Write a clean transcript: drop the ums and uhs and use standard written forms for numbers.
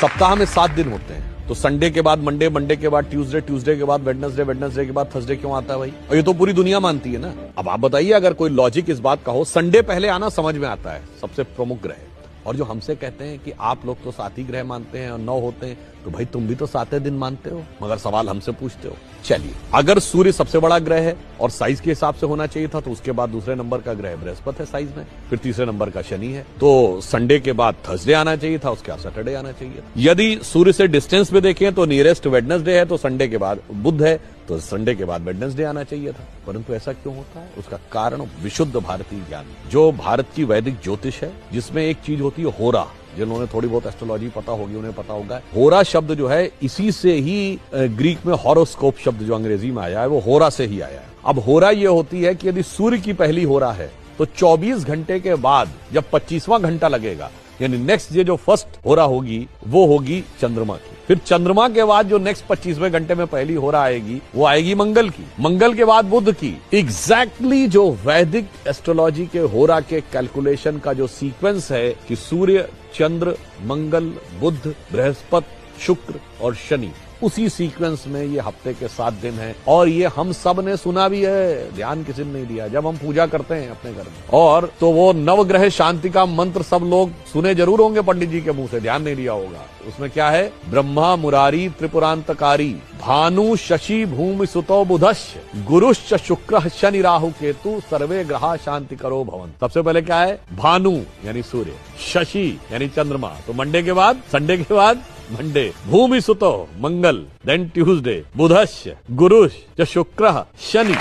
सप्ताह में 7 दिन होते हैं, तो संडे के बाद मंडे, मंडे के बाद ट्यूसडे, ट्यूसडे के बाद वेडनेसडे, वेडनेसडे के बाद थर्सडे क्यों आता है भाई? और ये तो पूरी दुनिया मानती है ना। अब आप बताइए, अगर कोई लॉजिक इस बात का हो, संडे पहले आना समझ में आता है, सबसे प्रमुख ग्रह। और जो हमसे कहते हैं कि आप लोग तो 7 ही ग्रह मानते हैं और 9 होते हैं, तो भाई तुम भी तो 7 दिन मानते हो, मगर सवाल हमसे पूछते हो। चलिए, अगर सूर्य सबसे बड़ा ग्रह है और साइज के हिसाब से होना चाहिए था, तो उसके बाद दूसरे नंबर का ग्रह बृहस्पति है साइज में, फिर तीसरे नंबर का शनि है, तो संडे के बाद थर्सडे आना चाहिए था, उसके बाद सैटरडे आना चाहिए था। यदि सूर्य से डिस्टेंस में देखें तो नियरेस्ट वेडनेसडे है, तो संडे के बाद बुध है, तो संडे के बाद वेडनेसडे आना चाहिए था। परंतु ऐसा क्यों होता है? उसका कारण विशुद्ध भारतीय ज्ञान, जो भारत की वैदिक ज्योतिष है, जिसमें एक चीज होती है होरा। जिन्होंने थोड़ी बहुत एस्ट्रोलॉजी पता होगी उन्हें पता होगा, होरा शब्द जो है इसी से ही ग्रीक में हॉरोस्कोप शब्द जो अंग्रेजी में आया है वो होरा से ही आया है। अब होरा ये होती है कि यदि सूर्य की पहली होरा है तो 24 घंटे के बाद जब 25वां घंटा लगेगा, यानी नेक्स्ट ये जो फर्स्ट होरा होगी वो होगी चंद्रमा की। फिर चंद्रमा के बाद जो नेक्स्ट 25वें घंटे में पहली होरा आएगी वो आएगी मंगल की, मंगल के बाद बुध की। एग्जैक्टली जो वैदिक एस्ट्रोलॉजी के होरा के कैलकुलेशन का जो सीक्वेंस है कि सूर्य, चंद्र, मंगल, बुध, बृहस्पति, शुक्र और शनि, उसी सीक्वेंस में ये हफ्ते के 7 दिन हैं। और ये हम सब ने सुना भी है, ध्यान किसी ने नहीं दिया जब हम पूजा करते हैं अपने घर में। और तो वो नवग्रह शांति का मंत्र सब लोग सुने जरूर होंगे पंडित जी के मुंह से, ध्यान नहीं दिया होगा। उसमें क्या है? ब्रह्मा मुरारी त्रिपुरांतकारी, भानु शशि भूमि सुतो बुधश्च, गुरुश्च शुक्र शनि राहु केतु, सर्वे ग्रहा शांति करो भवन। सबसे पहले क्या है? भानु यानी सूर्य, शशि यानी चंद्रमा, तो मंडे के बाद, संडे के बाद मंडे, भूमि सुतो मंगल, देन ट्यूसडे, बुधश्च, गुरुश्च, शुक्र, शनि।